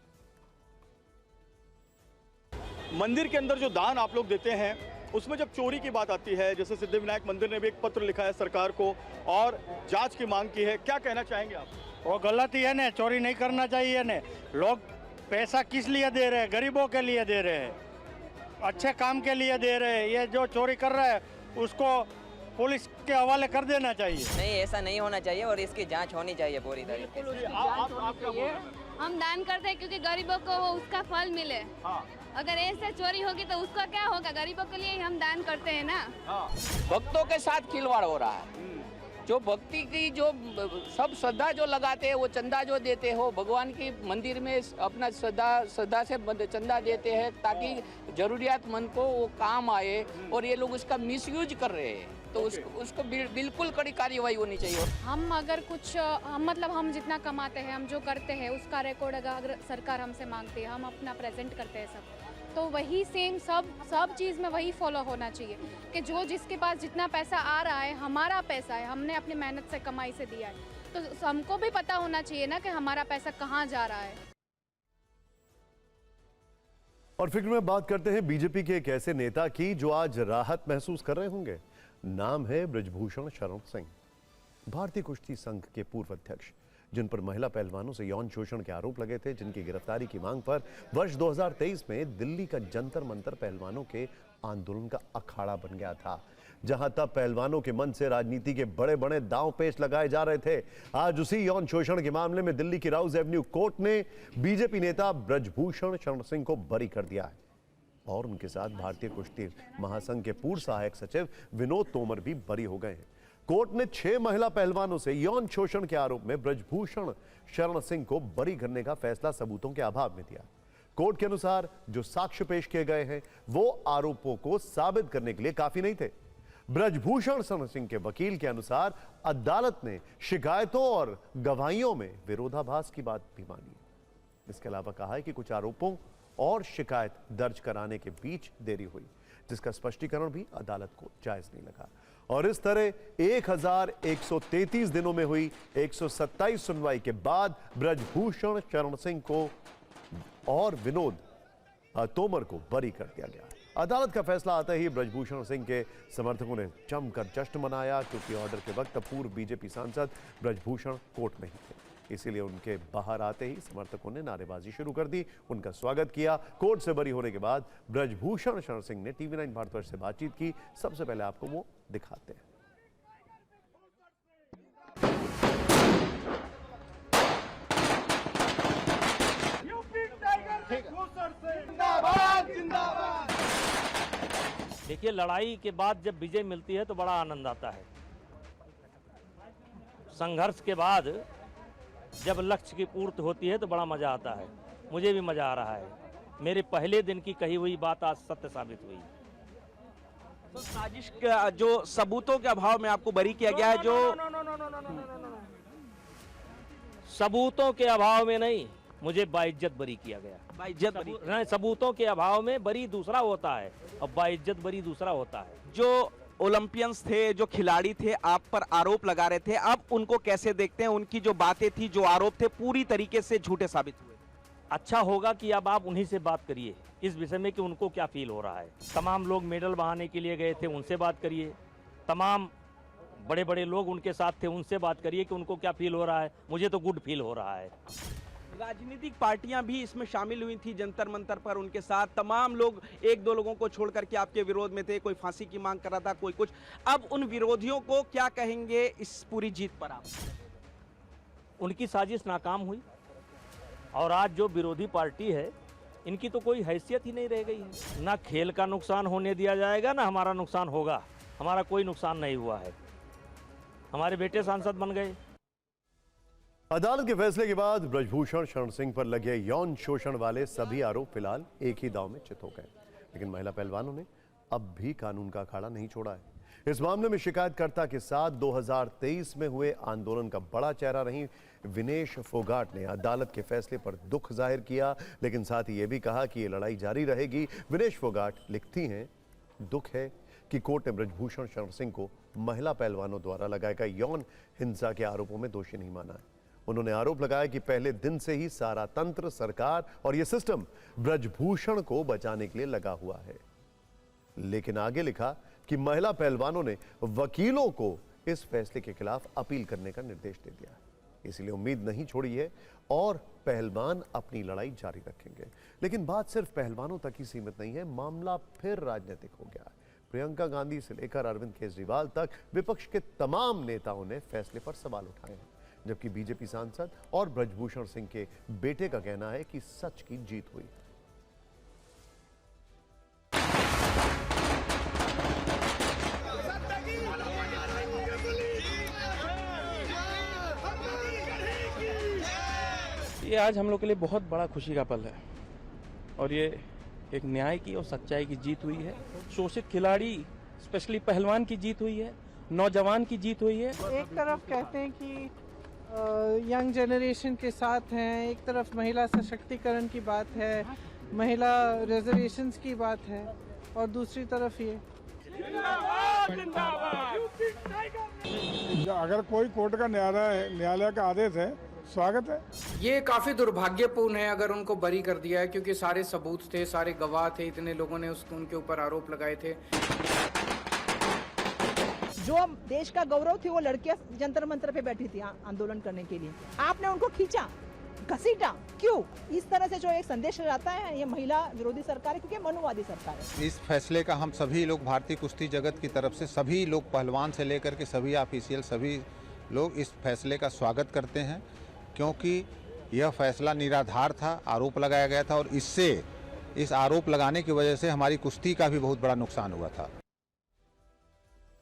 मंदिर के अंदर जो दान आप लोग देते हैं, उसमें जब चोरी की बात आती है, जैसे सिद्धि विनायक मंदिर ने भी एक पत्र लिखा है सरकार को और जांच की मांग की है, क्या कहना चाहेंगे आप? वो गलत ही है ना, चोरी नहीं करना चाहिए ना। लोग पैसा किस लिए दे रहे हैं? गरीबों के लिए दे रहे हैं, अच्छे काम के लिए दे रहे हैं। ये जो चोरी कर रहा है उसको पुलिस के हवाले कर देना चाहिए। नहीं, ऐसा नहीं होना चाहिए और इसकी जांच होनी चाहिए पूरी तरीके से। हम दान करते हैं क्योंकि गरीबों को उसका फल मिले। अगर ऐसे चोरी होगी तो उसका क्या होगा? गरीबों के लिए ही हम दान करते हैं ना। भक्तों के साथ खिलवाड़ हो रहा है। जो भक्ति की जो सब श्रद्धा जो लगाते हैं, वो चंदा जो देते हो भगवान की मंदिर में अपना श्रद्धा से चंदा देते हैं ताकि जरूरियातमंद को वो काम आए, और ये लोग उसका मिसयूज कर रहे हैं। तो उसको बिल्कुल कड़ी कार्रवाई होनी चाहिए। हम अगर कुछ हम जितना कमाते हैं, हम जो करते हैं उसका रिकॉर्ड अगर सरकार हमसे मांगती है, हम अपना प्रेजेंट करते हैं सब, तो वही सेम सब चीज़ में वही फॉलो होना चाहिए कि जो जिसके पास जितना पैसा आ रहा है हमारा पैसा है, हमने अपनी मेहनत से कमाई से दिया है, तो हमको भी पता होना चाहिए ना कि हमारा पैसा कहाँ जा रहा है। और फिक्र में बात करते हैं बीजेपी के एक ऐसे नेता की जो आज राहत महसूस कर रहे होंगे। नाम है बृजभूषण शरण सिंह, भारतीय कुश्ती संघ के पूर्व अध्यक्ष, जिन पर महिला पहलवानों से यौन शोषण के आरोप लगे थे, जिनकी गिरफ्तारी की मांग पर वर्ष 2023 में दिल्ली का जंतर मंतर पहलवानों के आंदोलन का अखाड़ा बन गया था, जहां तब पहलवानों के मन से राजनीति के बड़े बड़े दांव पेच लगाए जा रहे थे। आज उसी यौन शोषण के मामले में दिल्ली की राउज एवेन्यू कोर्ट ने बीजेपी नेता बृजभूषण शरण सिंह को बरी कर दिया है और उनके साथ भारतीय कुश्ती महासंघ के पूर्व सहायक सचिव विनोद तोमर भी बरी हो गए हैं। कोर्ट ने 6 महिला पहलवानों से यौन शोषण के आरोप में बृजभूषण शरण सिंह को बरी करने का फैसला सबूतों के अभाव में दिया। कोर्ट के अनुसार जो साक्ष्य पेश किए गए हैं वो आरोपों को साबित करने के लिए काफी नहीं थे। बृजभूषण शरण सिंह के वकील के अनुसार अदालत ने शिकायतों और गवाहियों में विरोधाभास की बात भी मानी। इसके अलावा कहा है कि कुछ आरोपों और शिकायत दर्ज कराने के बीच देरी हुई, जिसका स्पष्टीकरण भी अदालत को जायज नहीं लगा। और इस तरह 1133 दिनों में हुई 127 सुनवाई के बाद बृजभूषण शरण सिंह को और विनोद तोमर को बरी कर दिया गया। अदालत का फैसला आते ही बृजभूषण सिंह के समर्थकों ने जमकर जश्न मनाया, क्योंकि ऑर्डर के वक्त पूर्व बीजेपी सांसद बृजभूषण कोर्ट में ही थे। इसीलिए उनके बाहर आते ही समर्थकों ने नारेबाजी शुरू कर दी, उनका स्वागत किया। कोर्ट से बरी होने के बाद बृजभूषण शरण सिंह ने TV9 भारतवर्ष से बातचीत की। सबसे पहले आपको वो दिखाते हैं। देखिए, लड़ाई के बाद जब विजय मिलती है तो बड़ा आनंद आता है। संघर्ष के बाद जब लक्ष्य की पूर्ति होती है तो बड़ा मजा आता है। मुझे भी मजा आ रहा है। मेरे पहले दिन की कही हुई बात आज सत्य साबित हुई। तो साजिश का जो सबूतों के अभाव में आपको बरी किया गया है, जो सबूतों के अभाव में नहीं, मुझे बाइज्जत बरी किया गया। बाइज्जत बरी नहीं, सबूतों के अभाव में बरी दूसरा होता है और बाइज्जत बरी दूसरा होता है। जो ओलंपियंस थे, जो खिलाड़ी थे, आप पर आरोप लगा रहे थे, अब उनको कैसे देखते हैं? उनकी जो बातें थी, जो आरोप थे, पूरी तरीके से झूठे साबित हुए। अच्छा होगा कि अब आप उन्हीं से बात करिए इस विषय में कि उनको क्या फील हो रहा है। तमाम लोग मेडल बहाने के लिए गए थे, उनसे बात करिए। तमाम बड़े बड़े लोग उनके साथ थे, उनसे बात करिए कि उनको क्या फील हो रहा है। मुझे तो गुड फील हो रहा है। राजनीतिक पार्टियां भी इसमें शामिल हुई थी जंतर मंतर पर, उनके साथ तमाम लोग, एक दो लोगों को छोड़ करके आपके विरोध में थे। कोई फांसी की मांग कर रहा था, कोई कुछ। अब उन विरोधियों को क्या कहेंगे इस पूरी जीत पर आप? उनकी साजिश नाकाम हुई और आज जो विरोधी पार्टी है, इनकी तो कोई हैसियत ही नहीं रह गई है। ना खेल का नुकसान होने दिया जाएगा, ना हमारा नुकसान होगा। हमारा कोई नुकसान नहीं हुआ है। हमारे बेटे सांसद बन गए। अदालत के फैसले के बाद ब्रजभूषण शरण सिंह पर लगे यौन शोषण वाले सभी आरोप फिलहाल एक ही दांव में चित हो गए, लेकिन महिला पहलवानों ने अब भी कानून का अखाड़ा नहीं छोड़ा है। इस मामले में शिकायतकर्ता के साथ 2023 में हुए आंदोलन का बड़ा चेहरा रही विनेश फोगाट ने अदालत के फैसले पर दुख जाहिर किया, लेकिन साथ ही यह भी कहा कि ये लड़ाई जारी रहेगी। विनेश फोगाट लिखती हैं, दुख है कि कोर्ट ने ब्रजभूषण शरण सिंह को महिला पहलवानों द्वारा लगाए गए यौन हिंसा के आरोपों में दोषी नहीं माना है। उन्होंने आरोप लगाया कि पहले दिन से ही सारा तंत्र, सरकार और यह सिस्टम ब्रजभूषण को बचाने के लिए लगा हुआ है। लेकिन आगे लिखा कि महिला पहलवानों ने वकीलों को इस फैसले के खिलाफ अपील करने का निर्देश दे दिया है, इसलिए उम्मीद नहीं छोड़ी है और पहलवान अपनी लड़ाई जारी रखेंगे। लेकिन बात सिर्फ पहलवानों तक ही सीमित नहीं है, मामला फिर राजनीतिक हो गया है। प्रियंका गांधी से लेकर अरविंद केजरीवाल तक विपक्ष के तमाम नेताओं ने फैसले पर सवाल उठाए हैं, जबकि बीजेपी सांसद और ब्रजभूषण सिंह के बेटे का कहना है कि सच की जीत हुई। ये आज हम लोग के लिए बहुत बड़ा खुशी का पल है और ये एक न्याय की और सच्चाई की जीत हुई है। शोषित खिलाड़ी स्पेशली पहलवान की जीत हुई है, नौजवान की जीत हुई है। एक तरफ कहते हैं कि यंग जनरेशन के साथ हैं, एक तरफ महिला सशक्तिकरण की बात है, महिला रिजर्वेशंस की बात है, और दूसरी तरफ ये अगर कोई कोर्ट का न्यायालय का आदेश है, स्वागत है। ये काफी दुर्भाग्यपूर्ण है अगर उनको बरी कर दिया है, क्योंकि सारे सबूत थे, सारे गवाह थे, इतने लोगों ने उनके ऊपर आरोप लगाए थे। जो देश का गौरव थी वो लड़कियां जंतर मंतर पे बैठी थी आंदोलन करने के लिए, आपने उनको खींचा, घसीटा, क्यों? इस तरह से जो एक संदेश जाता है, ये महिला विरोधी सरकार है, क्योंकि मनुवादी सरकार है। इस फैसले का हम सभी लोग भारतीय कुश्ती जगत की तरफ से सभी लोग, पहलवान से लेकर के सभी ऑफिशियल, सभी लोग इस फैसले का स्वागत करते हैं, क्योंकि यह फैसला निराधार था, आरोप लगाया गया था और इससे, इस आरोप लगाने की वजह से हमारी कुश्ती का भी बहुत बड़ा नुकसान हुआ था।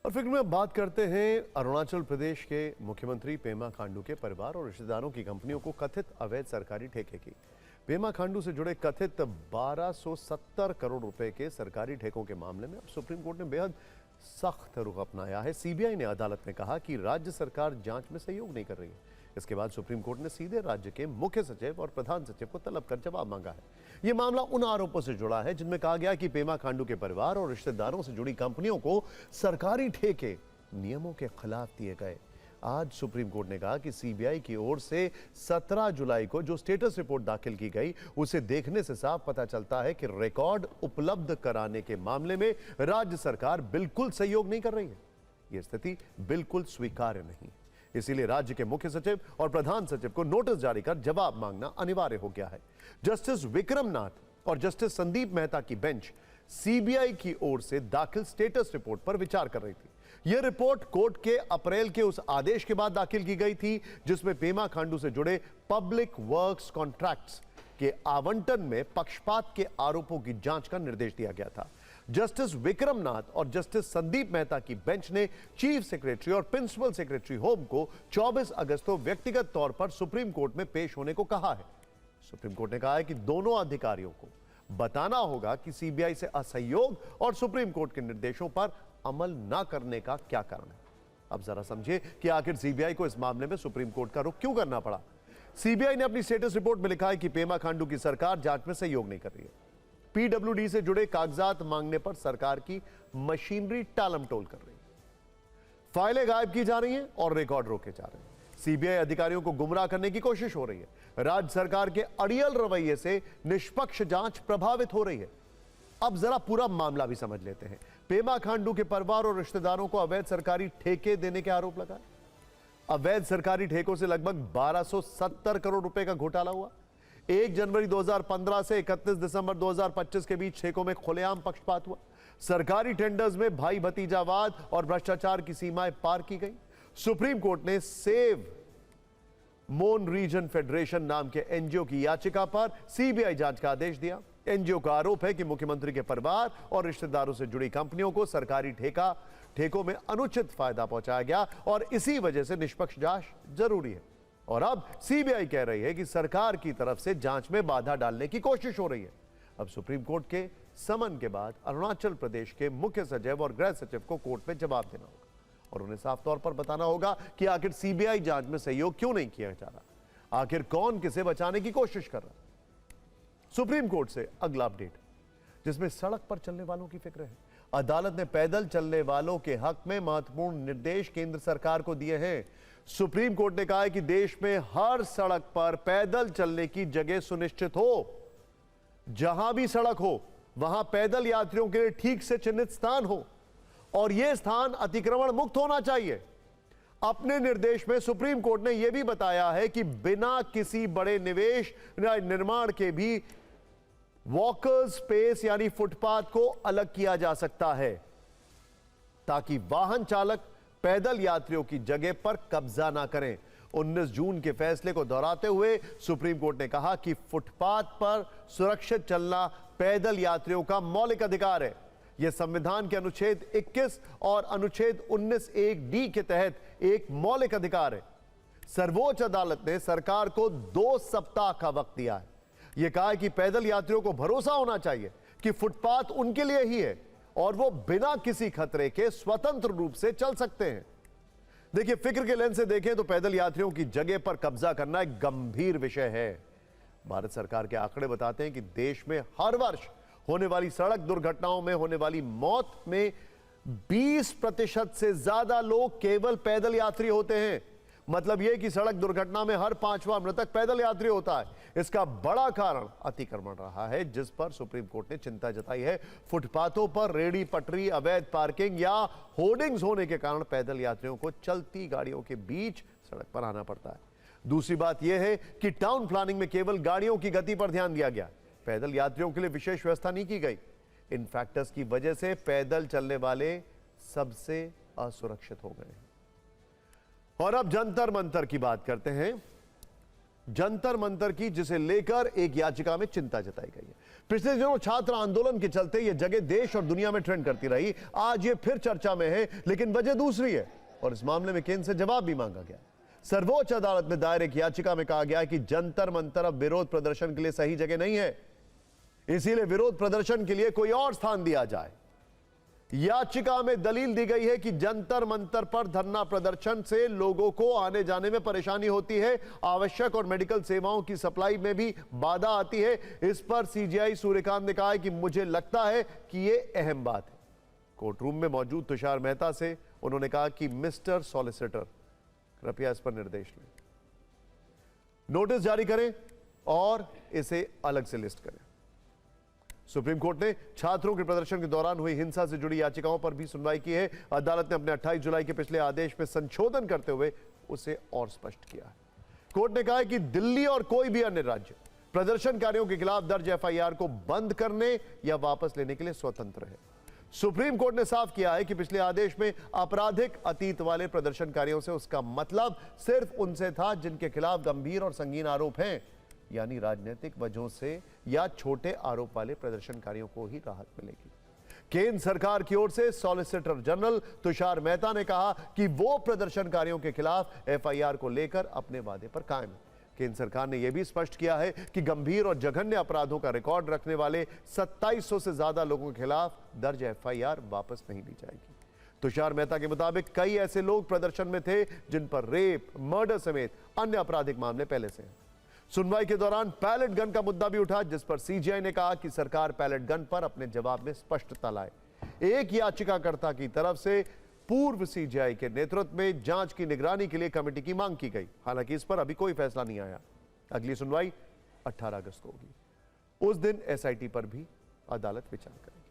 और फिर में बात करते हैं अरुणाचल प्रदेश के मुख्यमंत्री पेमा खांडू के परिवार और रिश्तेदारों की कंपनियों को कथित अवैध सरकारी ठेके की। पेमा खांडू से जुड़े कथित 1270 करोड़ रुपए के सरकारी ठेकों के मामले में अब सुप्रीम कोर्ट ने बेहद सख्त रुख अपनाया है। सीबीआई ने अदालत में कहा कि राज्य सरकार जांच में सहयोग नहीं कर रही है। इसके बाद सुप्रीम कोर्ट ने सीधे राज्य के मुख्य सचिव और प्रधान सचिव को तलब कर जवाब मांगा है। यह मामला उन आरोपों से जुड़ा है जिनमें कहा गया कि पेमा खांडू के परिवार और रिश्तेदारों से जुड़ी कंपनियों को सरकारी ठेके नियमों के खिलाफ दिए गए। आज सुप्रीम कोर्ट ने कहा कि सीबीआई की ओर से 17 जुलाई को जो स्टेटस रिपोर्ट दाखिल की गई, उसे देखने से साफ पता चलता है कि रिकॉर्ड उपलब्ध कराने के मामले में राज्य सरकार बिल्कुल सहयोग नहीं कर रही है। यह स्थिति बिल्कुल स्वीकार्य नहीं, इसीलिए राज्य के मुख्य सचिव और प्रधान सचिव को नोटिस जारी कर जवाब मांगना अनिवार्य हो गया है। जस्टिस विक्रम नाथ और जस्टिस संदीप मेहता की बेंच सीबीआई की ओर से दाखिल स्टेटस रिपोर्ट पर विचार कर रही थी। यह रिपोर्ट कोर्ट के अप्रैल के उस आदेश के बाद दाखिल की गई थी जिसमें पेमा खांडू से जुड़े पब्लिक वर्क्स कॉन्ट्रैक्ट्स के आवंटन में पक्षपात के आरोपों की जांच का निर्देश दिया गया था। जस्टिस विक्रम नाथ और जस्टिस संदीप मेहता की बेंच ने चीफ सेक्रेटरी और प्रिंसिपल सेक्रेटरी होम को 24 अगस्त को व्यक्तिगत तौर पर सुप्रीम कोर्ट में पेश होने को कहा है। सुप्रीम कोर्ट ने कहा है कि दोनों अधिकारियों को बताना होगा कि सीबीआई से असहयोग और सुप्रीम कोर्ट के निर्देशों पर अमल न करने का क्या कारण है। अब जरा समझिए कि आखिर सीबीआई को इस मामले में सुप्रीम कोर्ट का रुख क्यों करना पड़ा। सीबीआई ने अपनी स्टेटस रिपोर्ट में लिखा है कि पेमा खांडू की सरकार जांच में सहयोग नहीं कर रही है। पीडब्ल्यूडी से जुड़े कागजात मांगने पर सरकार की मशीनरी टालमटोल कर रही है, फाइलें गायब की जा रही हैं और रिकॉर्ड रोके जा रहे हैं। सीबीआई अधिकारियों को गुमराह करने की कोशिश हो रही है। राज्य सरकार के अड़ियल रवैये से निष्पक्ष जांच प्रभावित हो रही है। अब जरा पूरा मामला भी समझ लेते हैं। पेमा खांडू के परिवार और रिश्तेदारों को अवैध सरकारी ठेके देने के आरोप लगाए। अवैध सरकारी ठेकों से लगभग 1270 करोड़ रुपए का घोटाला हुआ। 1 जनवरी 2015 से 31 दिसंबर 2025 के बीच ठेकों में खुलेआम पक्षपात हुआ। सरकारी टेंडर्स में भाई भतीजावाद और भ्रष्टाचार की सीमाएं पार की गई। सुप्रीम कोर्ट ने सेव मोन रीजन फेडरेशन नाम के एनजीओ की याचिका पर सीबीआई जांच का आदेश दिया। एनजीओ का आरोप है कि मुख्यमंत्री के परिवार और रिश्तेदारों से जुड़ी कंपनियों को सरकारी ठेका ठेकों में अनुचित फायदा पहुंचाया गया और इसी वजह से निष्पक्ष जांच जरूरी है। और अब सीबीआई कह रही है कि सरकार की तरफ से जांच में बाधा डालने की कोशिश हो रही है। अब सुप्रीम कोर्ट के समन के बाद अरुणाचल प्रदेश के मुख्य सचिव और गृह सचिव को कोर्ट में जवाब देना होगा और उन्हें साफ तौर पर बताना होगा कि आखिर सीबीआई जांच में सहयोग क्यों नहीं किया जा रहा, आखिर कौन किसे बचाने की कोशिश कर रहा है। सुप्रीम कोर्ट से अगला अपडेट जिसमें सड़क पर चलने वालों की फिक्र है। अदालत ने पैदल चलने वालों के हक में महत्वपूर्ण निर्देश केंद्र सरकार को दिए हैं। सुप्रीम कोर्ट ने कहा है कि देश में हर सड़क पर पैदल चलने की जगह सुनिश्चित हो। जहां भी सड़क हो वहां पैदल यात्रियों के लिए ठीक से चिन्हित स्थान हो और यह स्थान अतिक्रमण मुक्त होना चाहिए। अपने निर्देश में सुप्रीम कोर्ट ने यह भी बताया है कि बिना किसी बड़े निवेश निर्माण के भी वॉकर्स स्पेस यानी फुटपाथ को अलग किया जा सकता है ताकि वाहन चालक पैदल यात्रियों की जगह पर कब्जा ना करें। 19 जून के फैसले को दोहराते हुए सुप्रीम कोर्ट ने कहा कि फुटपाथ पर सुरक्षित चलना पैदल यात्रियों का मौलिक अधिकार है। यह संविधान के अनुच्छेद 21 और अनुच्छेद 19(1)(d) के तहत एक मौलिक अधिकार है। सर्वोच्च अदालत ने सरकार को 2 सप्ताह का वक्त दिया है। यह कहा है कि पैदल यात्रियों को भरोसा होना चाहिए कि फुटपाथ उनके लिए ही है और वो बिना किसी खतरे के स्वतंत्र रूप से चल सकते हैं। देखिए, फिक्र के लेंस से देखें तो पैदल यात्रियों की जगह पर कब्जा करना एक गंभीर विषय है। भारत सरकार के आंकड़े बताते हैं कि देश में हर वर्ष होने वाली सड़क दुर्घटनाओं में होने वाली मौत में 20% से ज्यादा लोग केवल पैदल यात्री होते हैं। मतलब यह कि सड़क दुर्घटना में हर 5वां मृतक पैदल यात्री होता है। इसका बड़ा कारण अतिक्रमण रहा है, जिस पर सुप्रीम कोर्ट ने चिंता जताई है। फुटपाथों पर रेहड़ी पटरी, अवैध पार्किंग या होर्डिंग्स होने के कारण पैदल यात्रियों को चलती गाड़ियों के बीच सड़क पर आना पड़ता है। दूसरी बात यह है कि टाउन प्लानिंग में केवल गाड़ियों की गति पर ध्यान दिया गया, पैदल यात्रियों के लिए विशेष व्यवस्था नहीं की गई। इन फैक्टर्स की वजह से पैदल चलने वाले सबसे असुरक्षित हो गए हैं। और अब जंतर मंतर की बात करते हैं। जंतर मंतर की, जिसे लेकर एक याचिका में चिंता जताई गई है। पिछले दिनों छात्र आंदोलन के चलते यह जगह देश और दुनिया में ट्रेंड करती रही। आज यह फिर चर्चा में है, लेकिन वजह दूसरी है और इस मामले में केंद्र से जवाब भी मांगा गया। सर्वोच्च अदालत में दायर एक याचिका में कहा गया है कि जंतर मंतर अब विरोध प्रदर्शन के लिए सही जगह नहीं है, इसीलिए विरोध प्रदर्शन के लिए कोई और स्थान दिया जाए। याचिका में दलील दी गई है कि जंतर मंतर पर धरना प्रदर्शन से लोगों को आने जाने में परेशानी होती है, आवश्यक और मेडिकल सेवाओं की सप्लाई में भी बाधा आती है। इस पर सीजेआई सूर्यकांत ने कहा है कि मुझे लगता है कि यह अहम बात है। कोर्ट रूम में मौजूद तुषार मेहता से उन्होंने कहा कि मिस्टर सॉलिसिटर, कृपया इस पर निर्देश लें, नोटिस जारी करें और इसे अलग से लिस्ट करें। सुप्रीम कोर्ट ने छात्रों के प्रदर्शन के दौरान हुई हिंसा से जुड़ी याचिकाओं पर भी सुनवाई की है। अदालत ने अपने 28 जुलाई के पिछले आदेश में संशोधन करते हुए उसे और स्पष्ट किया है। कोर्ट ने कहा है कि दिल्ली और कोई भी अन्य राज्य प्रदर्शनकारियों के खिलाफ दर्ज एफआईआर को बंद करने या वापस लेने के लिए स्वतंत्र है। सुप्रीम कोर्ट ने साफ किया है कि पिछले आदेश में आपराधिक अतीत वाले प्रदर्शनकारियों से उसका मतलब सिर्फ उनसे था जिनके खिलाफ गंभीर और संगीन आरोप हैं, यानी राजनीतिक वजहों से या छोटे आरोप वाले प्रदर्शनकारियों को ही राहत मिलेगी। केंद्र सरकार की ओर से सॉलिसिटर जनरल तुषार मेहता ने कहा कि वो प्रदर्शनकारियों के खिलाफ एफआईआर को लेकर अपने वादे पर कायम है। केंद्र सरकार ने यह भी स्पष्ट किया है कि गंभीर और जघन्य अपराधों का रिकॉर्ड रखने वाले 2700 से ज्यादा लोगों के खिलाफ दर्ज एफआईआर वापस नहीं ली जाएगी। तुषार मेहता के मुताबिक कई ऐसे लोग प्रदर्शन में थे जिन पर रेप, मर्डर समेत अन्य आपराधिक मामले पहले से हैं। सुनवाई के दौरान पैलेट गन का मुद्दा भी उठा, जिस पर सीजीआई ने कहा कि सरकार पैलेट गन पर अपने जवाब में स्पष्टता लाए। एक याचिकाकर्ता की तरफ से पूर्व सीजीआई के नेतृत्व में जांच की निगरानी के लिए कमेटी की मांग की गई। हालांकि इस पर अभी कोई फैसला नहीं आया। अगली सुनवाई 18 अगस्त को होगी। उस दिन एसआईटी पर भी अदालत विचार करेगी।